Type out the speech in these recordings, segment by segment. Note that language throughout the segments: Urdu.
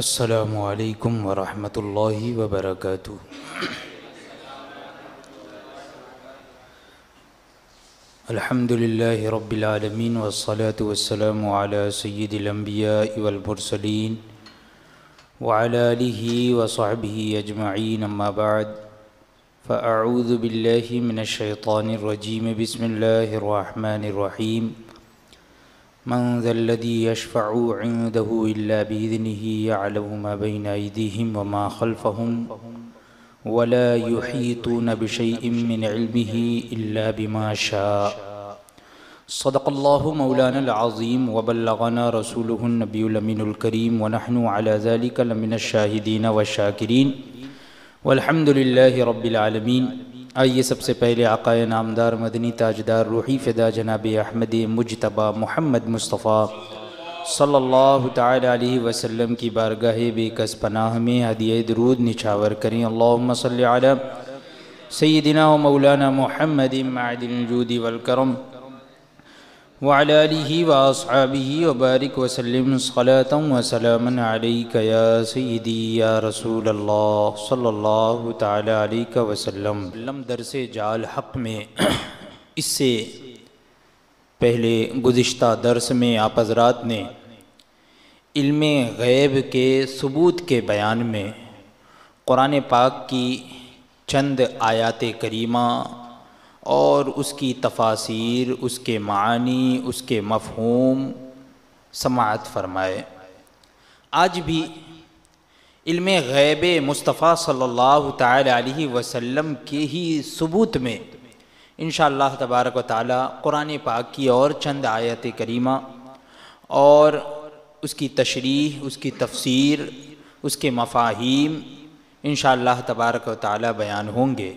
السلام علیکم ورحمۃ اللہ وبرکاتہ۔ الحمد للہ رب العالمین والصلاة والسلام علی سید الانبیاء والمرسلین وعلی آلہ وصحبہ اجمعین، اما بعد فاعوذ باللہ من الشیطان الرجیم، بسم اللہ الرحمن الرحیم۔ من ذا الذي يشفع عنده إلا بإذنه يعلم ما بين أيديهم وما خلفهم ولا يحيطون بشيء من علمه إلا بما شاء۔ صدق الله مولانا العظيم وبلغنا رسوله النبي الأمين الكريم ونحن على ذلك لمن الشاهدين والشاكرين والحمد لله رب العالمين۔ آئیے سب سے پہلے آقائے نامدار مدنی تاجدار روحی فدا جناب احمد مجتبی محمد مصطفیٰ صلی اللہ تعالی علیہ وسلم کی بارگاہ بے کس پناہ میں ہدیہ درود نچھاور کریں۔ اللہم صلی علی سیدنا و مولانا محمد معدن الجود والکرم وعلی آلہ واصحابہ وبارک وسلم صلاة و سلاما علیک یا سیدی یا رسول اللہ صلی اللہ تعالی علیہ وسلم۔ درس جال حق میں اس سے پہلے گزشتہ درس میں آپ حضرات نے علم غیب کے ثبوت کے بیان میں قرآن پاک کی چند آیات کریمہ اور اس کی تفاسیر، اس کے معانی، اس کے مفہوم سماعت فرمائے۔ آج بھی علم غیب مصطفیٰ صلی اللہ تعالی علیہ وسلم کے ہی ثبوت میں انشاءاللہ تبارک و تعالی قرآن پاک کی اور چند آیات کریمہ اور اس کی تشریح، اس کی تفسیر، اس کے مفاہیم انشاءاللہ تبارک و تعالی بیان ہوں گے۔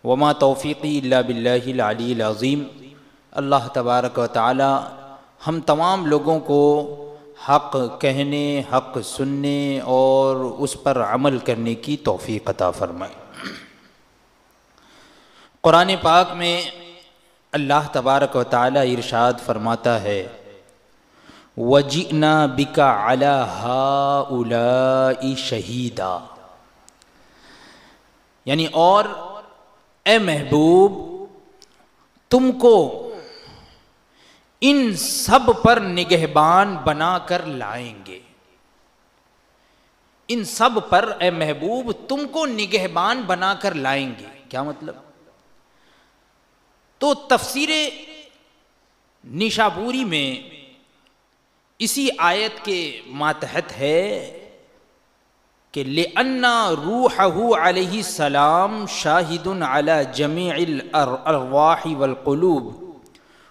وما توفیقی الا باللہ العلی العظیم۔ اللہ تبارک و تعالی ہم تمام لوگوں کو حق کہنے، حق سننے اور اس پر عمل کرنے کی توفیق عطا فرمائے۔ قرآن پاک میں اللہ تبارک و تعالی ارشاد فرماتا ہے وَجِئْنَا بِكَ عَلَى هَؤُلَاءِ شَهِيدًا، یعنی اور اے محبوب تم کو ان سب پر نگہبان بنا کر لائیں گے۔ ان سب پر اے محبوب تم کو نگہبان بنا کر لائیں گے، کیا مطلب؟ تو تفسیر نیشابوری میں اسی آیت کے ماتحت ہے کہ لِأَنَّ رُوحَهُ علیہ السلام شاہد علی جمیع الارواح والقلوب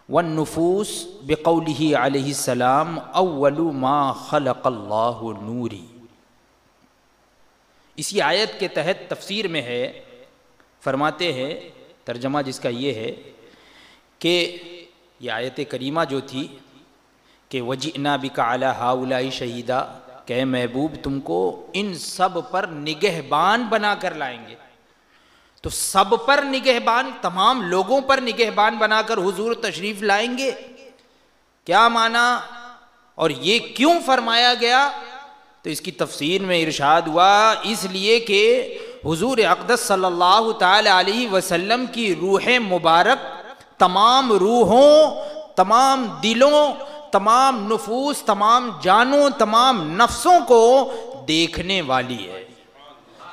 والنفوس بقولہ علیہ السلام اول ما خلق اللہ نوری۔ اسی آیت کے تحت تفسیر میں ہے، فرماتے ہیں ترجمہ جس کا یہ ہے کہ یہ آیت کریمہ جو تھی کہ وَجِئْنَا بِكَ عَلَى هَؤُلَاءِ شَهِيدًا، کہ اے محبوب تم کو ان سب پر نگہبان بنا کر لائیں گے۔ تو سب پر نگہبان، تمام لوگوں پر نگہبان بنا کر حضور تشریف لائیں گے، کیا معنی اور یہ کیوں فرمایا گیا؟ تو اس کی تفسیر میں ارشاد ہوا اس لیے کہ حضور اقدس صلی اللہ تعالی علیہ وسلم کی روح مبارک تمام روحوں، تمام دلوں، تمام نفوس، تمام جانوں، تمام نفسوں کو دیکھنے والی ہے،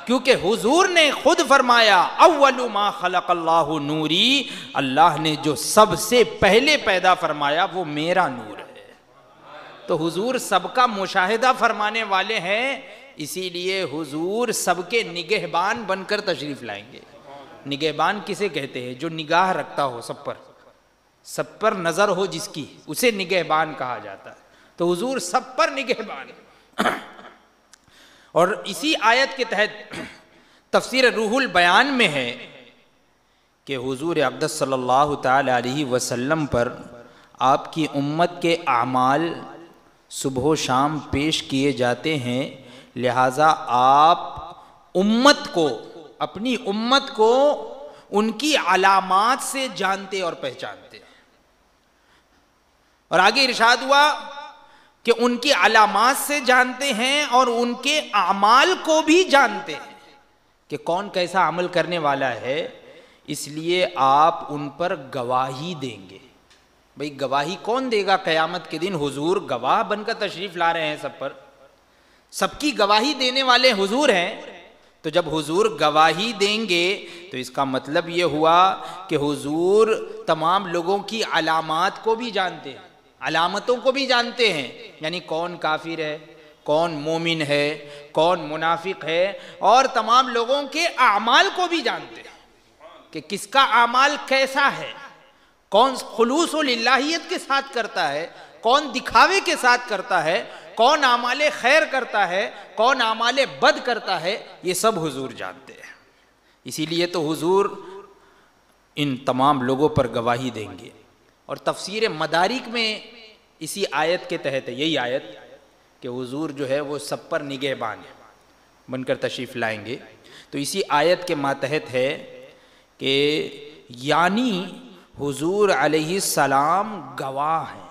کیونکہ حضور نے خود فرمایا اول ما خلق اللہ نوری، اللہ نے جو سب سے پہلے پیدا فرمایا وہ میرا نور ہے۔ تو حضور سب کا مشاہدہ فرمانے والے ہیں، اسی لیے حضور سب کے نگہبان بن کر تشریف لائیں گے۔ نگہبان کسے کہتے ہیں؟ جو نگاہ رکھتا ہو سب پر، سب پر نظر ہو جس کی، اسے نگہبان کہا جاتا ہے۔ تو حضور سب پر نگہبان ہے۔ اور اسی آیت کے تحت تفسیر روح البیان میں ہے کہ حضور اقدس صلی اللہ تعالی علیہ وسلم پر آپ کی امت کے اعمال صبح و شام پیش کیے جاتے ہیں، لہٰذا آپ امت کو، اپنی امت کو ان کی علامات سے جانتے اور پہچانتے۔ اور آگے ارشاد ہوا کہ ان کی علامات سے جانتے ہیں اور ان کے اعمال کو بھی جانتے ہیں کہ کون کیسا عمل کرنے والا ہے، اس لیے آپ ان پر گواہی دیں گے۔ بھئی گواہی کون دے گا قیامت کے دن؟ حضور گواہ بن کر تشریف لا رہے ہیں سب پر، سب کی گواہی دینے والے حضور ہیں۔ تو جب حضور گواہی دیں گے تو اس کا مطلب یہ ہوا کہ حضور تمام لوگوں کی علامات کو بھی جانتے ہیں، علامتوں کو بھی جانتے ہیں، یعنی کون کافر ہے، کون مومن ہے، کون منافق ہے، اور تمام لوگوں کے اعمال کو بھی جانتے ہیں کہ کس کا اعمال کیسا ہے، کون خلوص و للہیت کے ساتھ کرتا ہے، کون دکھاوے کے ساتھ کرتا ہے، کون اعمال خیر کرتا ہے، کون اعمال بد کرتا ہے، یہ سب حضور جانتے ہیں۔ اسی لیے تو حضور ان تمام لوگوں پر گواہی دیں گے۔ اور تفسیر مدارک میں اسی آیت کے تحت ہے، یہی آیت کہ حضور جو ہے وہ سب پر نگہبان بن کر تشریف لائیں گے، تو اسی آیت کے ماتحت ہے کہ یعنی حضور علیہ السلام گواہ ہیں،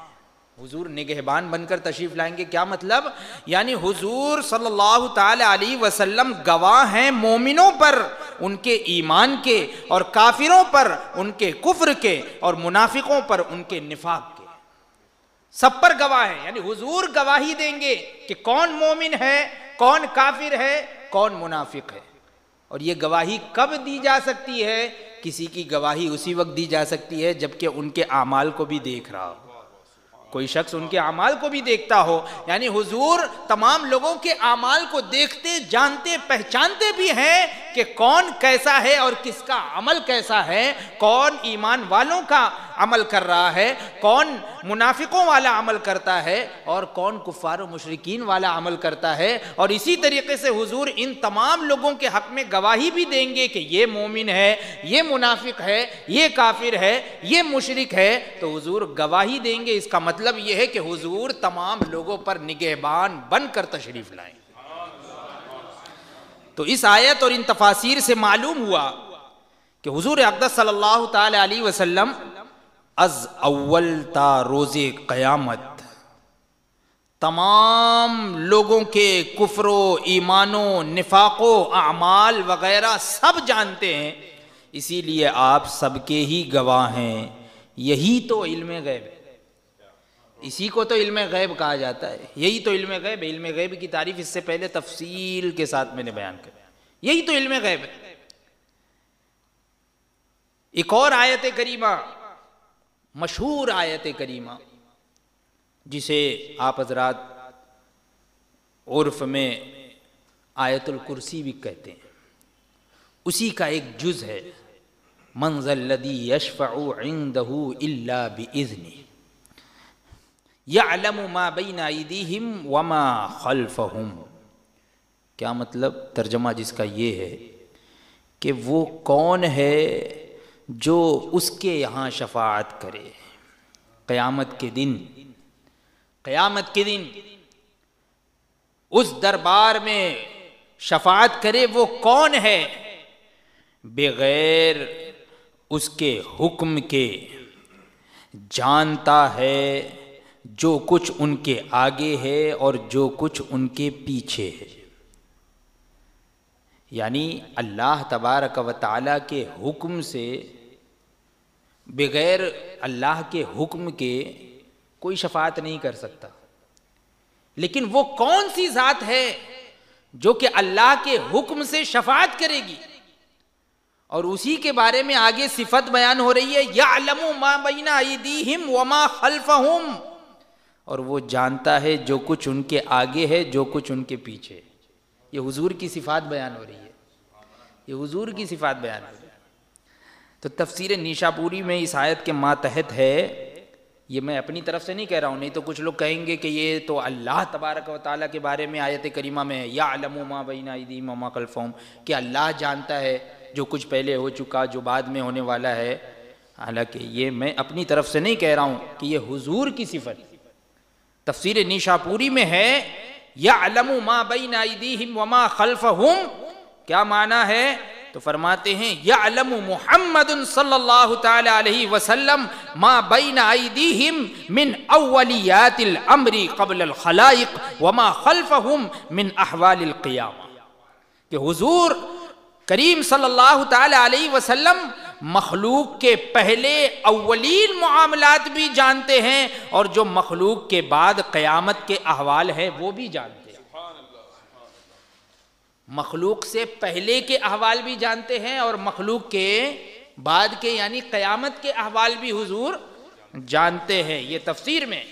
حضور نگہبان بن کر تشریف لائیں گے۔ کیا مطلب؟ یعنی حضور صلی اللہ تعالی علیہ وسلم گواہ ہیں مومنوں پر ان کے ایمان کے، اور کافروں پر ان کے کفر کے، اور منافقوں پر ان کے نفاق کے، سب پر گواہ ہیں۔ یعنی حضور گواہی دیں گے کہ کون مومن ہے، کون کافر ہے، کون منافق ہے۔ اور یہ گواہی کب دی جا سکتی ہے؟ کسی کی گواہی اسی وقت دی جا سکتی ہے جبکہ ان کے اعمال کو بھی دیکھ رہا ہو، کوئی شخص ان کے اعمال کو بھی دیکھتا ہو۔ یعنی حضور تمام لوگوں کے اعمال کو دیکھتے، جانتے، پہچانتے بھی ہیں کہ کون کیسا ہے اور کس کا عمل کیسا ہے، کون ایمان والوں کا عمل کر رہا ہے، کون منافقوں والا عمل کرتا ہے، اور کون کفار و مشرکین والا عمل کرتا ہے۔ اور اسی طریقے سے حضور ان تمام لوگوں کے حق میں گواہی بھی دیں گے کہ یہ مومن ہے، یہ منافق ہے، یہ کافر ہے، یہ مشرک ہے۔ تو حضور گواہی دیں گے، اس کا مطلب یہ ہے کہ حضور تمام لوگوں پر نگہبان بن کر تشریف لائیں۔ تو اس آیت اور ان تفاسیر سے معلوم ہوا کہ حضور اقدس صلی اللہ تعالی علیہ وسلم از اول تا روز قیامت تمام لوگوں کے کفر و ایمان و نفاق و اعمال وغیرہ سب جانتے ہیں، اسی لیے آپ سب کے ہی گواہ ہیں۔ یہی تو علم غیب ہے، اسی کو تو علم غیب کہا جاتا ہے، یہی تو علم غیب ہے۔ علم غیب کی تعریف اس سے پہلے تفصیل کے ساتھ میں نے بیان کیا، یہی تو علم غیب ہے۔ ایک اور آیت کریمہ، مشہور آیت کریمہ، جسے آپ حضرات عرف میں آیت الکرسی بھی کہتے ہیں، اسی کا ایک جز ہے، من ذا الذی یشفع عندہ الا باذنہ یعلم ما بین ایدیہم وما خلفہم۔ کیا مطلب؟ ترجمہ جس کا یہ ہے کہ وہ کون ہے جو اس کے یہاں شفاعت کرے قیامت کے دن، قیامت کے دن اس دربار میں شفاعت کرے، وہ کون ہے بغیر اس کے حکم کے، جانتا ہے جو کچھ ان کے آگے ہے اور جو کچھ ان کے پیچھے ہے۔ یعنی اللہ تبارک و تعالیٰ کے حکم سے، بغیر اللہ کے حکم کے کوئی شفاعت نہیں کر سکتا۔ لیکن وہ کون سی ذات ہے جو کہ اللہ کے حکم سے شفاعت کرے گی؟ اور اسی کے بارے میں آگے صفت بیان ہو رہی ہے، یعلم ما بین ایدیہم وما خلفہم، اور وہ جانتا ہے جو کچھ ان کے آگے ہے، جو کچھ ان کے پیچھے ہے۔ یہ حضور کی صفات بیان ہو رہی ہے، یہ حضور کی صفات بیان ہو رہی ہے۔ تو تفسیر نیشاپوری میں اس آیت کے ماتحت ہے، یہ میں اپنی طرف سے نہیں کہہ رہا ہوں، نہیں تو کچھ لوگ کہیں گے کہ یہ تو اللہ تبارک و تعالیٰ کے بارے میں آیت کریمہ میں ہے، یعلم ما بین ایدیہم وما خلفہم، کہ اللہ جانتا ہے جو کچھ پہلے ہو چکا، جو بعد میں ہونے والا ہے۔ حالانکہ یہ میں اپنی طرف سے نہیں کہہ رہا ہوں کہ یہ حضور کی صفت۔ تفسیر نیشاپوری میں ہے یعلم ما بین ایدیہم وما خلفہم، کیا معنی ہے تو فرماتے ہیں یعلم محمد صلی اللہ تعالی علیہ وسلم ما بین ایدیہم من اولیات الامر قبل الخلائق وما خلفہم من احوال القیامہ، کہ حضور کریم صلی اللہ تعالی علیہ وسلم مخلوق کے پہلے اولین معاملات بھی جانتے ہیں اور جو مخلوق کے بعد قیامت کے احوال ہیں وہ بھی جانتے ہیں۔ مخلوق سے پہلے کے احوال بھی جانتے ہیں اور مخلوق کے بعد کے یعنی قیامت کے احوال بھی حضور جانتے ہیں۔ یہ تفسیر میں،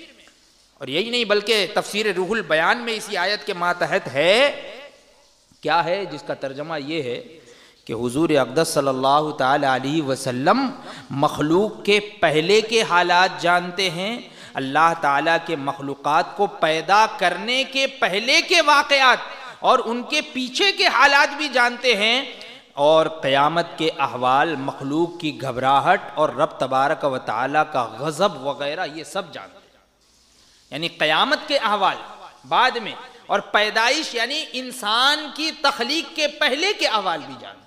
اور یہی نہیں بلکہ تفسیر روح البیان میں اسی آیت کے ماتحت ہے، کیا ہے جس کا ترجمہ یہ ہے کہ حضور اقدس صلی اللہ تعالی علیہ وسلم مخلوق کے پہلے کے حالات جانتے ہیں، اللہ تعالیٰ کے مخلوقات کو پیدا کرنے کے پہلے کے واقعات اور ان کے پیچھے کے حالات بھی جانتے ہیں، اور قیامت کے احوال، مخلوق کی گھبراہٹ اور رب تبارک و تعالیٰ کا غضب وغیرہ یہ سب جانتے ہیں۔ یعنی قیامت کے احوال بعد میں، اور پیدائش یعنی انسان کی تخلیق کے پہلے کے احوال بھی جانتے ہیں۔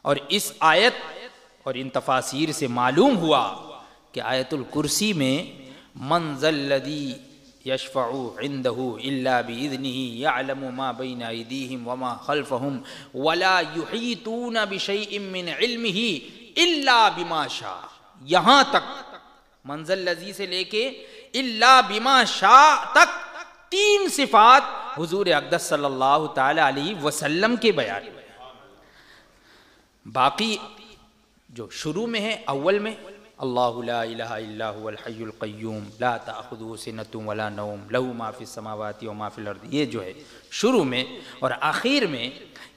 اور اس آیت اور ان تفاسیر سے معلوم ہوا کہ آیت الکرسی میں من ذا الذی یشفع عنده الا باذنه یعلم ما بین ایدیہم وما خلفہم ولا یحیطون بشیء من علمہ الا بما شاء، یہاں تک من ذا الذی سے لے کے الا بما شاء تک تین صفات حضور اقدس صلی اللہ تعالی علیہ وسلم کے بیان میں۔ باقی جو شروع میں ہے، اول میں اللہ لا الہ الا هو الحی القیوم لا تأخذہ سنۃ ولا نوم لہ ما فی السماوات وما فی الارض، یہ جو ہے شروع میں، اور آخر میں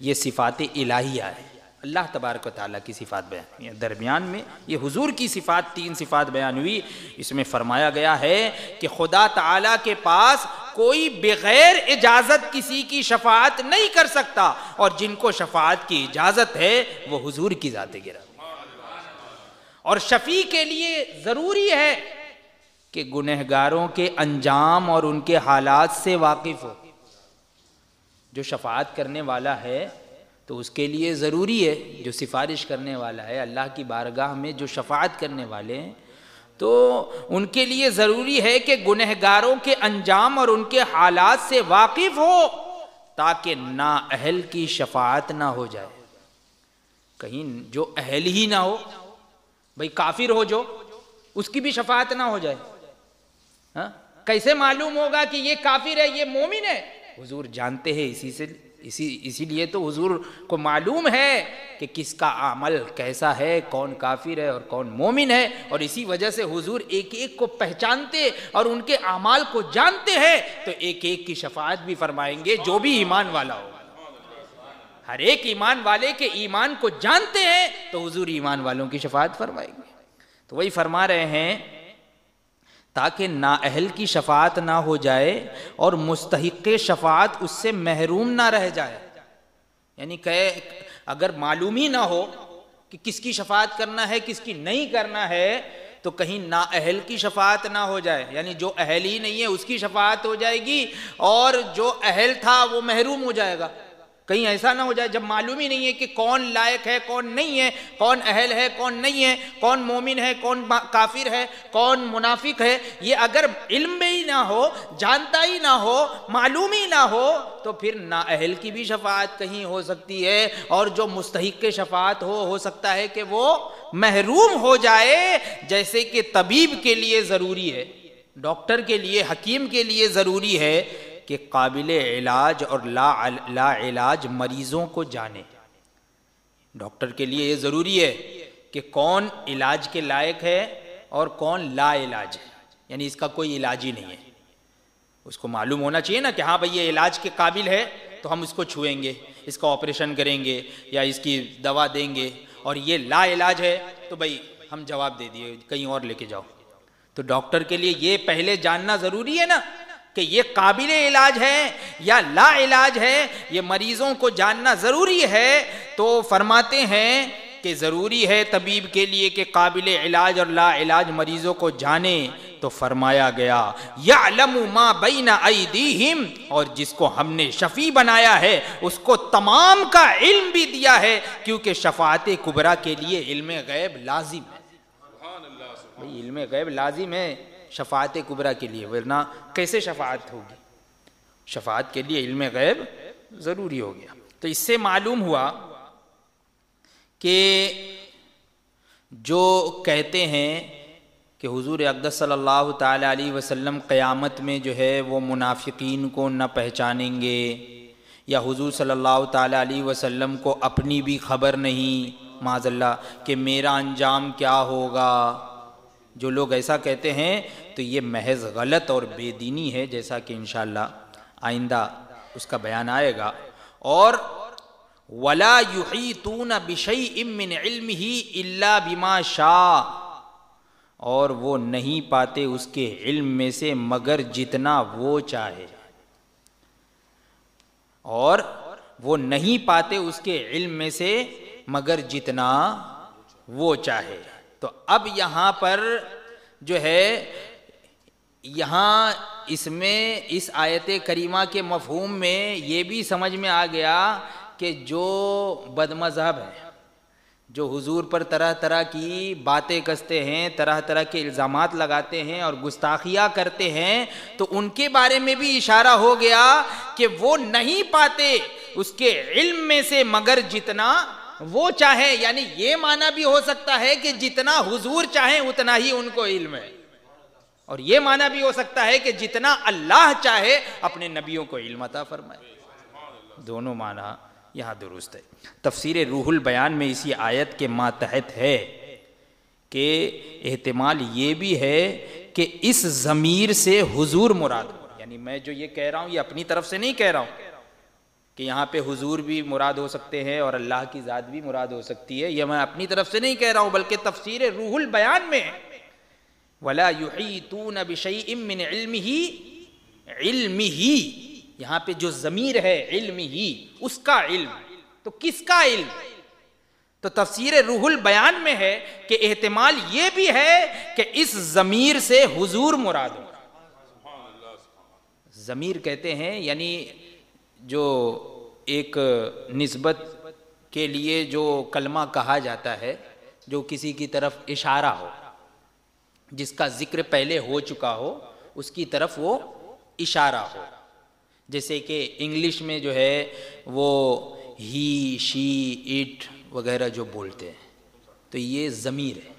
یہ صفات الہیہ ہے، اللہ تبارک و تعالیٰ کی صفات بیان ہوئی ہیں۔ درمیان میں یہ حضور کی صفات، تین صفات بیان ہوئی۔ اس میں فرمایا گیا ہے کہ خدا تعالیٰ کے پاس کوئی بغیر اجازت کسی کی شفاعت نہیں کر سکتا، اور جن کو شفاعت کی اجازت ہے وہ حضور کی ذات گرامی، اور شفیع کے لیے ضروری ہے کہ گنہگاروں کے انجام اور ان کے حالات سے واقف ہو۔ جو شفاعت کرنے والا ہے تو اس کے لیے ضروری ہے، جو سفارش کرنے والا ہے اللہ کی بارگاہ میں، جو شفاعت کرنے والے ہیں تو ان کے لیے ضروری ہے کہ گنہگاروں کے انجام اور ان کے حالات سے واقف ہو، تاکہ نااہل کی شفاعت نہ ہو جائے۔ کہیں جو اہل ہی نہ ہو، بھئی کافر ہو جو، اس کی بھی شفاعت نہ ہو جائے۔ کیسے معلوم ہوگا کہ یہ کافر ہے یہ مومن ہے؟ حضور جانتے ہیں، اسی لیے تو حضور کو معلوم ہے کہ کس کا عمل کیسا ہے، کون کافر ہے اور کون مومن ہے، اور اسی وجہ سے حضور ایک ایک کو پہچانتے اور ان کے اعمال کو جانتے ہیں، تو ایک ایک کی شفاعت بھی فرمائیں گے جو بھی ایمان والا ہو۔ ہر ایک ایمان والے کے ایمان کو جانتے ہیں تو حضور ایمان والوں کی شفاعت فرمائیں گے۔ تو وہی فرما رہے ہیں تاکہ نااہل کی شفاعت نہ ہو جائے اور مستحق شفاعت اس سے محروم نہ رہ جائے۔ یعنی کہ اگر معلوم ہی نہ ہو کہ کس کی شفاعت کرنا ہے کس کی نہیں کرنا ہے، تو کہیں نااہل کی شفاعت نہ ہو جائے، یعنی جو اہل ہی نہیں ہے اس کی شفاعت ہو جائے گی اور جو اہل تھا وہ محروم ہو جائے گا۔ کہیں ایسا نہ ہو جائے جب معلوم ہی نہیں ہے کہ کون لائق ہے کون نہیں ہے، کون اہل ہے کون نہیں ہے، کون مومن ہے کون کافر ہے، کون منافق ہے، یہ اگر علم میں ہی نہ ہو، جانتا ہی نہ ہو، معلوم ہی نہ ہو، تو پھر نااہل کی بھی شفاعت کہیں ہو سکتی ہے، اور جو مستحق شفاعت ہو سکتا ہے کہ وہ محروم ہو جائے۔ جیسے کہ طبیب کے لیے ضروری ہے، ڈاکٹر کے لیے، حکیم کے لیے ضروری ہے کہ قابل علاج اور لا علاج مریضوں کو جانے۔ ڈاکٹر کے لیے یہ ضروری ہے کہ کون علاج کے لائق ہے اور کون لا علاج ہے، یعنی اس کا کوئی علاج ہی نہیں ہے۔ اس کو معلوم ہونا چاہیے نا کہ ہاں بھئی یہ علاج کے قابل ہے تو ہم اس کو چھوئیں گے، اس کا آپریشن کریں گے یا اس کی دوا دیں گے، اور یہ لا علاج ہے تو بھئی ہم جواب دے دیے کہیں اور لے کے جاؤ۔ تو ڈاکٹر کے لیے یہ پہلے جاننا ضروری ہے نا کہ یہ قابل علاج ہے یا لا علاج ہے، یہ مریضوں کو جاننا ضروری ہے۔ تو فرماتے ہیں کہ ضروری ہے طبیب کے لیے کہ قابل علاج اور لا علاج مریضوں کو جانے، تو فرمایا گیا یعلم ما بین ایدیہم، اور جس کو ہم نے شفیع بنایا ہے اس کو تمام کا علم بھی دیا ہے، کیونکہ شفاعت کبریٰ کے لیے علم غیب لازم ہے۔ بھئی علم غیب لازم ہے شفاعت کبریٰ کے لیے، ورنہ کیسے شفاعت ہوگی؟ شفاعت کے لیے علم غیب ضروری ہو گیا۔ تو اس سے معلوم ہوا کہ جو کہتے ہیں کہ حضور اقدس صلی اللہ تعالی علیہ وسلم قیامت میں جو ہے وہ منافقین کو نہ پہچانیں گے، یا حضور صلی اللہ تعالی علیہ وسلم کو اپنی بھی خبر نہیں معاذ اللہ کہ میرا انجام کیا ہوگا، جو لوگ ایسا کہتے ہیں تو یہ محض غلط اور بے دینی ہے، جیسا کہ انشاءاللہ آئندہ اس کا بیان آئے گا۔ اور وَلَا يُحِيطُونَ بِشَيْءٍ مِّنْ عِلْمِهِ إِلَّا بِمَا شَاءَ، اور وہ نہیں پاتے اس کے علم میں سے مگر جتنا وہ چاہے، اور وہ نہیں پاتے اس کے علم میں سے مگر جتنا وہ چاہے۔ تو اب یہاں پر جو ہے یہاں اس میں اس آیت کریمہ کے مفہوم میں یہ بھی سمجھ میں آ گیا کہ جو بد مذہب ہیں، جو حضور پر طرح طرح کی باتیں کستے ہیں، طرح طرح کے الزامات لگاتے ہیں اور گستاخیاں کرتے ہیں، تو ان کے بارے میں بھی اشارہ ہو گیا کہ وہ نہیں پاتے اس کے علم میں سے مگر جتنا وہ چاہے، یعنی یہ معنی بھی ہو سکتا ہے کہ جتنا حضور چاہیں اتنا ہی ان کو علم ہے، اور یہ معنی بھی ہو سکتا ہے کہ جتنا اللہ چاہے اپنے نبیوں کو علم عطا فرمائے۔ دونوں معنی یہاں درست ہے۔ تفسیر روح البیان میں اسی آیت کے ماتحت ہے کہ احتمال یہ بھی ہے کہ اس ضمیر سے حضور مراد ہو، یعنی میں جو یہ کہہ رہا ہوں یہ اپنی طرف سے نہیں کہہ رہا ہوں کہ یہاں پہ حضور بھی مراد ہو سکتے ہیں اور اللہ کی ذات بھی مراد ہو سکتی ہے، یہ میں اپنی طرف سے نہیں کہہ رہا ہوں، بلکہ تفسیر روح البیان میں وَلَا يُحِيطُونَ بِشَيْءٍ مِّنْ عِلْمِهِ، یہاں پہ جو ضمیر ہے علمہ، اس کا علم، تو کس کا علم؟ تو تفسیر روح البیان میں ہے کہ احتمال یہ بھی ہے کہ اس ضمیر سے حضور مراد ہو۔ ضمیر کہتے ہیں یعنی جو ایک نسبت کے لیے جو کلمہ کہا جاتا ہے، جو کسی کی طرف اشارہ ہو، جس کا ذکر پہلے ہو چکا ہو اس کی طرف وہ اشارہ ہو، جیسے کہ انگلش میں جو ہے وہ ہی، شی، اٹ وغیرہ جو بولتے ہیں، تو یہ ضمیر ہے،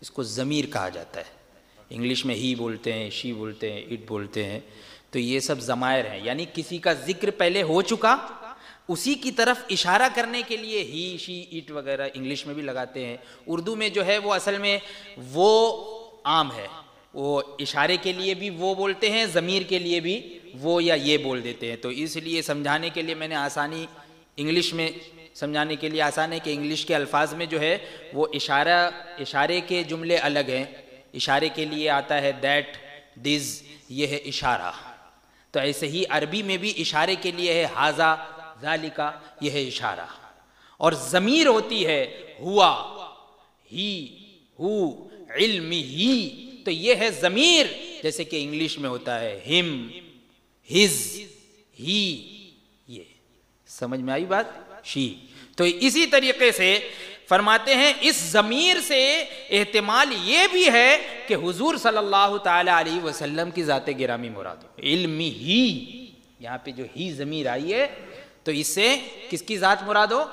اس کو ضمیر کہا جاتا ہے۔ انگلش میں ہی بولتے ہیں، شی بولتے ہیں، اٹ بولتے ہیں، تو یہ سب ضمائر ہیں، یعنی کسی کا ذکر پہلے ہو چکا اسی کی طرف اشارہ کرنے کے لیے ہی، شی، اٹ وغیرہ انگلش میں بھی لگاتے ہیں۔ اردو میں جو ہے وہ اصل میں وہ عام ہے، وہ اشارے کے لیے بھی وہ بولتے ہیں، ضمیر کے لیے بھی وہ یا یہ بول دیتے ہیں، تو اس لیے سمجھانے کے لیے میں نے آسانی انگلش میں سمجھانے کے لیے آسان ہے کہ انگلش کے الفاظ میں جو ہے وہ اشارے کے جملے الگ ہیں، اشارے کے لیے آتا ہے دیٹ، دس، یہ ہے اشارہ، تو ایسے ہی عربی میں بھی اشارے کے لیے ہے ہاذا، ذالکا، یہ ہے اشارہ، اور ضمیر ہوتی ہے ہوا، ہی، ہو، علم ہی، تو یہ ہے ضمیر، جیسے کہ انگلش میں ہوتا ہے ہم، ہز، ہی، یہ سمجھ میں آئی بات، شی۔ تو اسی طریقے سے فرماتے ہیں اس ضمیر سے احتمال یہ بھی ہے کہ حضور صلی اللہ تعالی علیہ وسلم کی ذات گرامی مراد ہو، علم ہی، یہاں پہ جو ہی ضمیر آئی ہے تو اس سے کس کی ذات مراد ہو؟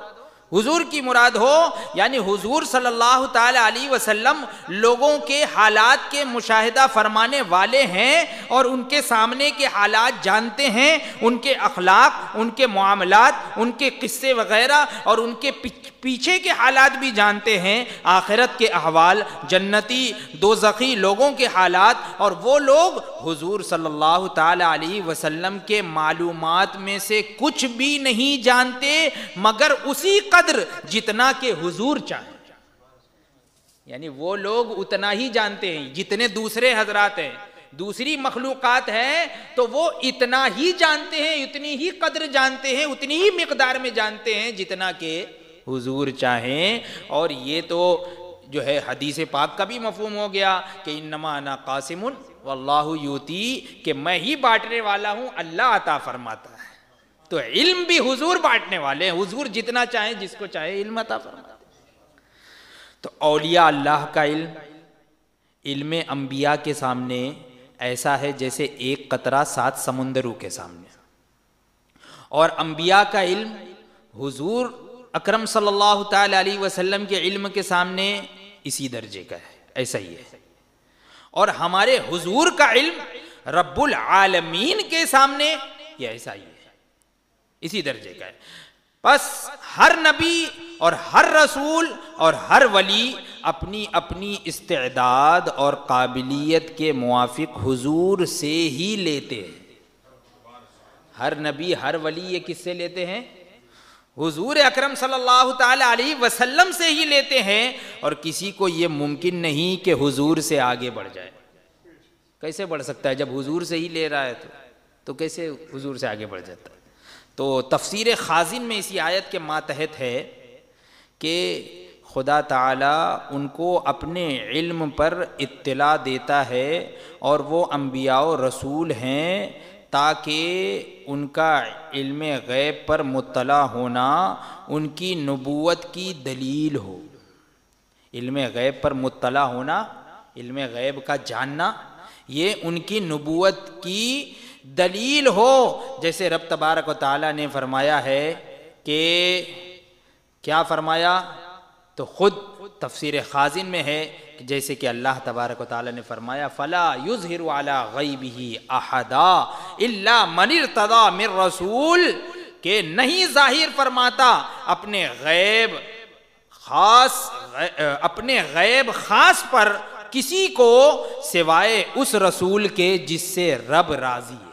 حضور کی مراد ہو، یعنی حضور صلی اللہ تعالی علیہ وسلم لوگوں کے حالات کے مشاہدہ فرمانے والے ہیں اور ان کے سامنے کے حالات جانتے ہیں، ان کے اخلاق، ان کے معاملات، ان کے قصے وغیرہ اور ان کے پیچھے کے حالات بھی جانتے ہیں، آخرت کے احوال، جنتی دوزخی لوگوں کے حالات، اور وہ لوگ حضور صلی اللہ تعالی علیہ وسلم کے معلومات میں سے کچھ بھی نہیں جانتے مگر اسی قدر جتنا کہ حضور چاہیں، یعنی وہ لوگ اتنا ہی جانتے ہیں جتنے دوسرے حضرات ہیں، دوسری مخلوقات ہیں تو وہ اتنا ہی جانتے ہیں، اتنی ہی قدر جانتے ہیں، اتنی ہی مقدار میں جانتے ہیں جتنا کہ حضور چاہیں۔ اور یہ تو جو ہے حدیث پاک کا بھی مفہوم ہو گیا کہ انما انا قاسم واللہ یوتی، کہ میں ہی بانٹنے والا ہوں، اللہ عطا فرماتا ہے۔ تو علم بھی حضور بانٹنے والے ہیں، حضور جتنا چاہیں جس کو چاہے علم عطا فرماتے ہیں۔ تو اولیاء اللہ کا علم انبیاء کے سامنے ایسا ہے جیسے ایک قطرہ 7 سمندروں کے سامنے، اور انبیاء کا علم حضور اکرم صلی اللہ تعالی علیہ وسلم کے علم کے سامنے اسی درجے کا ہے، ایسا ہی ہے۔ اور ہمارے حضور کا علم رب العالمین کے سامنے یہ ایسا ہی ہے، اسی درجے کا ہے۔ بس ہر نبی اور ہر رسول اور ہر ولی اپنی اپنی استعداد اور قابلیت کے موافق حضور سے ہی لیتے ہیں۔ ہر نبی ہر ولی یہ کس سے لیتے ہیں؟ حضور اکرم صلی اللہ تعالی علیہ وسلم سے ہی لیتے ہیں، اور کسی کو یہ ممکن نہیں کہ حضور سے آگے بڑھ جائے۔ کیسے بڑھ سکتا ہے جب حضور سے ہی لے رہا ہے تو کیسے حضور سے آگے بڑھ جاتا ہے؟ تو تفسیر خازن میں اسی آیت کے ماتحت ہے کہ خدا تعالیٰ ان کو اپنے علم پر اطلاع دیتا ہے، اور وہ انبیاء و رسول ہیں تاکہ ان کا علم غیب پر مطلع ہونا ان کی نبوت کی دلیل ہو۔ علم غیب پر مطلع ہونا، علم غیب کا جاننا، یہ ان کی نبوت کی دلیل ہو۔ جیسے رب تبارک و تعالیٰ نے فرمایا ہے کہ کیا فرمایا؟ تو خود تفسیر خازن میں ہے کہ جیسے کہ اللہ تبارک و تعالیٰ نے فرمایا فَلَا يُظْهِرُ عَلَىٰ غَيْبِهِ أَحَدًا إِلَّا مَنِ ارْتَضَىٰ مِن رَسُولٍ، کہ نہیں ظاہر فرماتا اپنے غیب خاص پر کسی کو سوائے اس رسول کے جس سے رب راضی ہے۔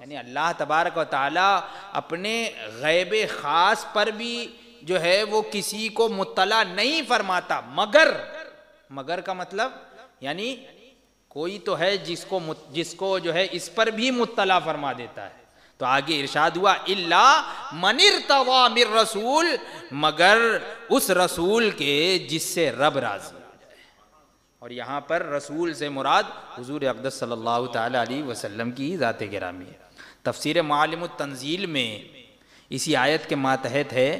یعنی اللہ تبارک و تعالیٰ اپنے غیب خاص پر بھی جو ہے وہ کسی کو مطلع نہیں فرماتا، مگر کا مطلب یعنی کوئی تو ہے جس کو جو ہے اس پر بھی مطلع فرما دیتا ہے۔ تو آگے ارشاد ہوا الا من ارتضی من رسول، مگر اس رسول کے جس سے رب راضی ہو جائے۔ اور یہاں پر رسول سے مراد حضور اقدس صلی اللہ تعالی علیہ وسلم کی ذات گرامی ہے۔ تفسیر معالم التنزیل میں اسی آیت کے ماتحت ہے،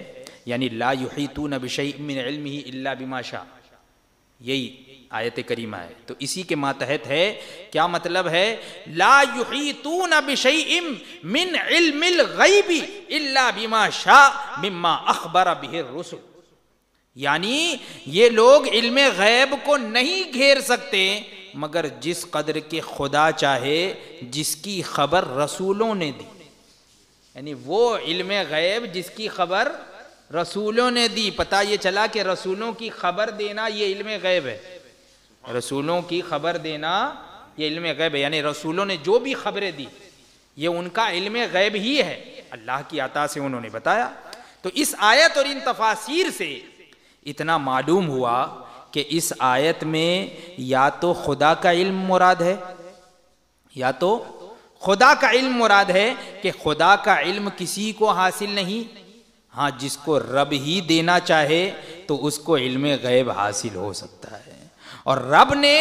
یعنی لا یحیطون بشیء من علمہ الا بما شاء، یہی آیت کریمہ ہے۔ تو اسی کے ماتحت ہے، کیا مطلب ہے؟ لا یحیطون بشیء من علم الغیب الا بما شاء مما اخبر به الرسل، یعنی یہ لوگ علم غیب کو نہیں گھیر سکتے مگر جس قدر کے خدا چاہے، جس کی خبر رسولوں نے دی۔ یعنی وہ علم غیب جس کی خبر رسولوں نے دی۔ پتہ یہ چلا کہ رسولوں کی خبر دینا یہ علم غیب ہے، رسولوں کی خبر دینا یہ علم غیب ہے، یعنی رسولوں نے جو بھی خبریں دی یہ ان کا علم غیب ہی ہے، اللہ کی عطا سے انہوں نے بتایا۔ تو اس آیت اور ان تفاسیر سے اتنا معلوم ہوا کہ اس آیت میں یا تو خدا کا علم مراد ہے، یا تو خدا کا علم مراد ہے کہ خدا کا علم کسی کو حاصل نہیں، ہاں جس کو رب ہی دینا چاہے تو اس کو علم غیب حاصل ہو سکتا ہے۔ اور رب نے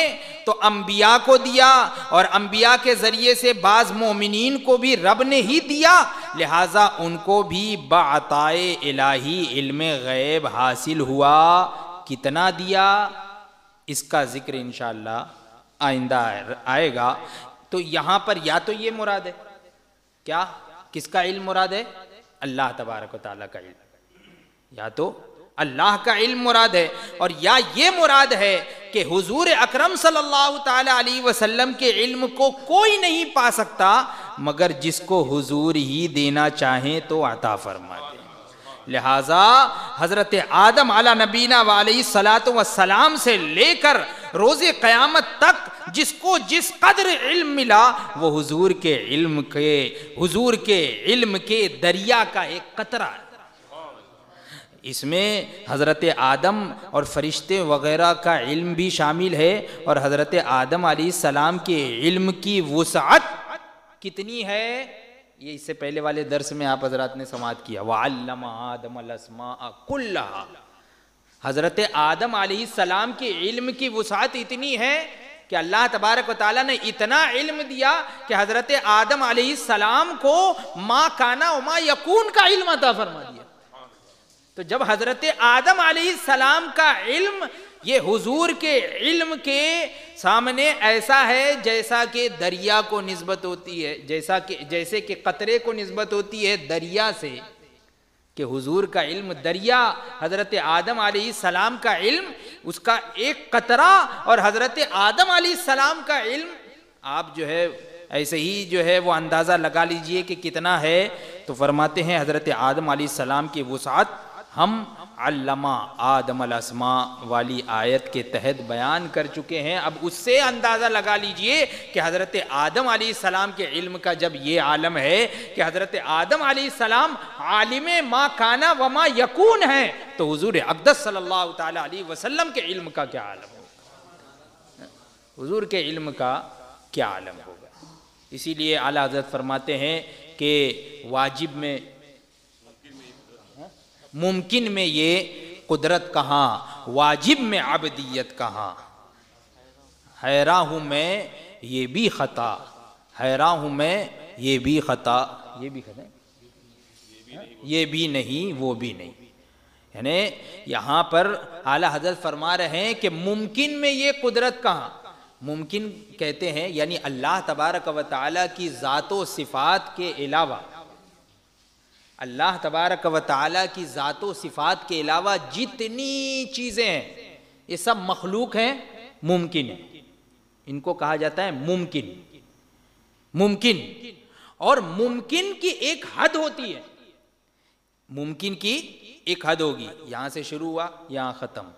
تو انبیاء کو دیا، اور انبیاء کے ذریعے سے بعض مومنین کو بھی رب نے ہی دیا، لہٰذا ان کو بھی بعطائے الہی علم غیب حاصل ہوا۔ کتنا دیا اس کا ذکر انشاءاللہ آئندہ آئے گا۔ تو یہاں پر یا تو یہ مراد ہے، کیا کس کا علم مراد ہے؟ اللہ تبارک و تعالیٰ کا علم، یا تو اللہ کا علم مراد ہے، اور یا یہ مراد ہے کہ حضور اکرم صلی اللہ تعالی علیہ وسلم کے علم کو کوئی نہیں پا سکتا مگر جس کو حضور ہی دینا چاہیں تو عطا فرما دیں۔ لہٰذا حضرت آدم علی نبینا وعلیہ الصلاۃ والسلام سے لے کر روز قیامت تک جس کو جس قدر علم ملا وہ حضور کے علم کے دریا کا ایک قطرہ ہے۔ اس میں حضرت آدم اور فرشتے وغیرہ کا علم بھی شامل ہے، اور حضرت آدم علیہ السلام کے علم کی وسعت کتنی ہے یہ اس سے پہلے والے درس میں آپ حضرات نے سماعت کیا، وَعَلَّمَ آدَمَ الْأَسْمَاءَ كُلَّهَا۔ حضرت آدم علیہ السلام کے علم کی وسعت اتنی ہے کہ اللہ تبارک و تعالیٰ نے اتنا علم دیا کہ حضرت آدم علیہ السلام کو ما کانا و ما یکون کا علم عطا فرما دیا. تو جب حضرت آدم علیہ السلام کا علم یہ حضور کے علم کے سامنے ایسا ہے جیسا کہ دریا کو نسبت ہوتی ہے، جیسے کہ قطرے کو نسبت ہوتی ہے دریا سے، کہ حضور کا علم دریا، حضرت آدم علیہ السلام کا علم اس کا ایک قطرہ، اور حضرت آدم علیہ السلام کا علم آپ جو ہے ایسے ہی جو ہے وہ اندازہ لگا لیجئے کہ کتنا ہے. تو فرماتے ہیں حضرت آدم علیہ السلام کی وسعت ہم علامہ آدم الاسماء والی آیت کے تحت بیان کر چکے ہیں. اب اس سے اندازہ لگا لیجئے کہ حضرت آدم علیہ السلام کے علم کا جب یہ عالم ہے کہ حضرت آدم علیہ السلام عالم ما کانا و ما یکون ہیں، تو حضور اقدس صلی اللہ تعالی علیہ وسلم کے علم کا کیا عالم ہوگا، حضور کے علم کا کیا عالم ہوگا. اسی لیے اعلیٰ حضرت فرماتے ہیں کہ واجب میں ممکن میں یہ قدرت کہاں، واجب میں عبدیت کہاں. حیراں ہوں میں یہ بھی خطا، حیراں ہوں میں یہ بھی خطا، یہ بھی خطا، یہ بھی نہیں وہ بھی نہیں. یعنی یہاں پر اعلیٰ حضرت فرما رہے ہیں کہ ممکن میں یہ قدرت کہاں. ممکن کہتے ہیں یعنی اللہ تبارک و تعالیٰ کی ذات و صفات کے علاوہ، اللہ تبارک و تعالیٰ کی ذات و صفات کے علاوہ جتنی چیزیں ہیں یہ سب مخلوق ہیں، ممکن ہیں. ان کو کہا جاتا ہے ممکن. ممکن، اور ممکن کی ایک حد ہوتی ہے. ممکن کی ایک حد ہوگی، یہاں سے شروع ہوا یہاں ختم،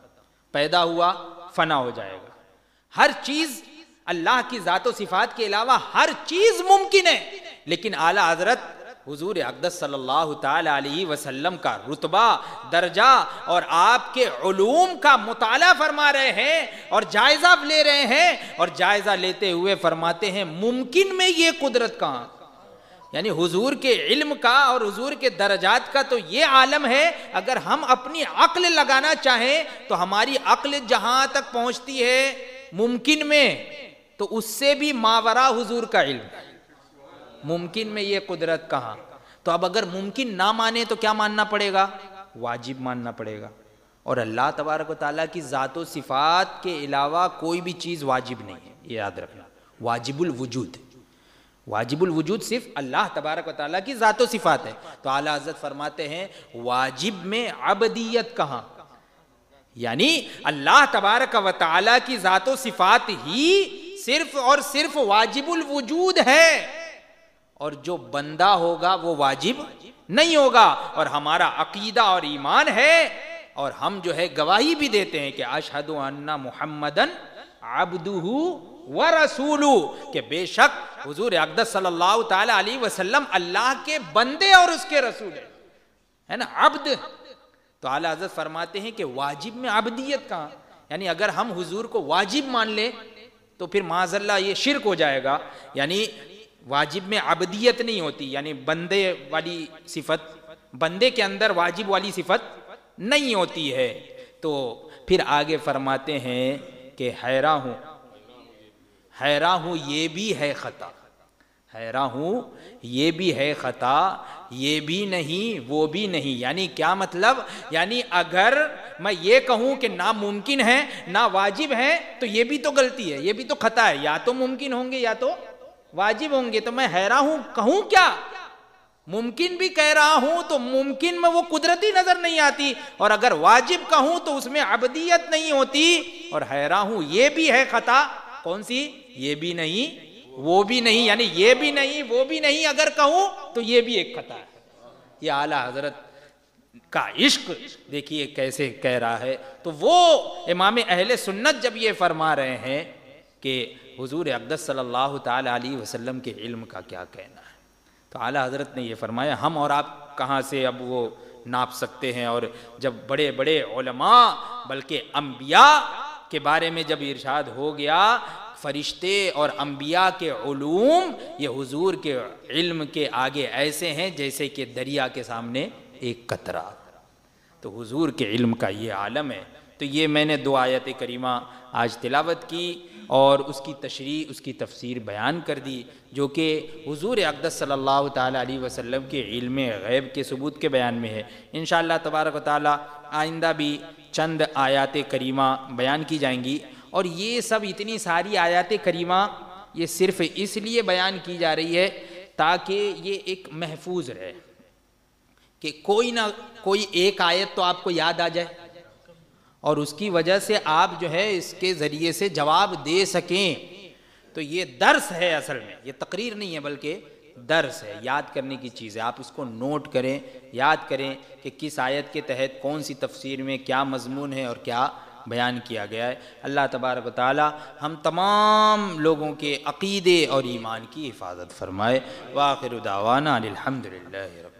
پیدا ہوا فنا ہو جائے گا. ہر چیز اللہ کی ذات و صفات کے علاوہ ہر چیز ممکن ہے. لیکن اعلیٰ حضرت حضور اقدس صلی اللہ تعالی علیہ وسلم کا رتبہ، درجہ اور آپ کے علوم کا مطالعہ فرما رہے ہیں اور جائزہ لے رہے ہیں، اور جائزہ لیتے ہوئے فرماتے ہیں ممکن میں یہ قدرت کہاں. یعنی حضور کے علم کا اور حضور کے درجات کا تو یہ عالم ہے، اگر ہم اپنی عقل لگانا چاہیں تو ہماری عقل جہاں تک پہنچتی ہے ممکن میں، تو اس سے بھی ماورا حضور کا علم. ممکن میں یہ قدرت کہاں. تو اب اگر ممکن نہ مانے تو کیا ماننا پڑے گا؟ واجب ماننا پڑے گا. اور اللہ تبارک و تعالیٰ کی ذات و صفات کے علاوہ کوئی بھی چیز واجب نہیں ہے، یہ یاد رکھنا. واجب الوجود، واجب الوجود صرف اللہ تبارک و تعالیٰ کی ذات و صفات ہے. تو اعلیٰ حضرت فرماتے ہیں واجب میں عبدیت کہاں. یعنی اللہ تبارک و تعالیٰ کی ذات و صفات ہی صرف اور صرف واجب الوجود ہے، اور جو بندہ ہوگا وہ واجب نہیں ہوگا. اور ہمارا عقیدہ اور ایمان ہے، اور ہم جو ہے گواہی بھی دیتے ہیں کہ اشہد ان محمدن عبدہ ورسولہ، کہ بے شک حضور اقدس صلی اللہ تعالی علیہ وسلم اللہ کے بندے اور اس کے رسول ہیں، ہے نا، عبد. تو اعلیٰ حضرت فرماتے ہیں کہ واجب میں عبدیت کہاں. یعنی اگر ہم حضور کو واجب مان لیں تو پھر معاذ اللہ یہ شرک ہو جائے گا. یعنی واجب میں عبدیت نہیں ہوتی، یعنی بندے والی صفت، بندے کے اندر واجب والی صفت نہیں ہوتی ہے. تو پھر آگے فرماتے ہیں کہ حیراں ہوں، حیراں ہوں یہ بھی ہے خطا، حیراں ہوں یہ بھی ہے خطا، یہ بھی نہیں وہ بھی نہیں. یعنی کیا مطلب؟ یعنی اگر میں یہ کہوں کہ نہ ممکن ہے نہ واجب ہے تو یہ بھی تو غلطی ہے، یہ بھی تو خطا ہے. یا تو ممکن ہوں گے یا تو واجب ہوں گے. تو میں حیراں ہوں کہوں کیا؟ ممکن بھی کہہ رہا ہوں تو ممکن میں وہ قدرتی نظر نہیں آتی، اور اگر واجب کہوں تو اس میں عبدیت نہیں ہوتی. اور حیراں ہوں یہ بھی ہے خطا، کون سی؟ یہ بھی نہیں وہ بھی نہیں. یعنی یہ بھی نہیں وہ بھی نہیں اگر کہوں تو یہ بھی ایک خطا ہے. یہ اعلیٰ حضرت کا عشق دیکھیے کیسے کہہ رہا ہے. تو وہ امام اہل سنت جب یہ فرما رہے ہیں کہ حضور اقدس صلی اللہ تعالی علیہ وسلم کے علم کا کیا کہنا ہے، تو اعلیٰ حضرت نے یہ فرمایا ہم اور آپ کہاں سے اب وہ ناپ سکتے ہیں. اور جب بڑے بڑے علماء بلکہ انبیاء کے بارے میں جب ارشاد ہو گیا، فرشتے اور انبیاء کے علوم یہ حضور کے علم کے آگے ایسے ہیں جیسے کہ دریا کے سامنے ایک قطرہ. تو حضور کے علم کا یہ عالم ہے۔ تو یہ میں نے 2 آیت کریمہ آج تلاوت کی اور اس کی تشریح، اس کی تفسیر بیان کر دی، جو کہ حضور اقدس صلی اللہ تعالیٰ علیہ وسلم کے علم غیب کے ثبوت کے بیان میں ہے۔ انشاءاللہ تبارک و تعالیٰ آئندہ بھی چند آیات کریمہ بیان کی جائیں گی، اور یہ سب اتنی ساری آیات کریمہ یہ صرف اس لیے بیان کی جا رہی ہے تاکہ یہ ایک محفوظ رہے کہ کوئی نہ کوئی ایک آیت تو آپ کو یاد آ جائے، اور اس کی وجہ سے آپ جو ہے اس کے ذریعے سے جواب دے سکیں۔ تو یہ درس ہے، اصل میں یہ تقریر نہیں ہے بلکہ درس ہے، یاد کرنے کی چیز ہے۔ آپ اس کو نوٹ کریں، یاد کریں کہ کس آیت کے تحت کون سی تفسیر میں کیا مضمون ہے اور کیا بیان کیا گیا ہے۔ اللہ تبارک و تعالی ہم تمام لوگوں کے عقیدے اور ایمان کی حفاظت فرمائے۔ وآخر دعوانا الحمدللہ رب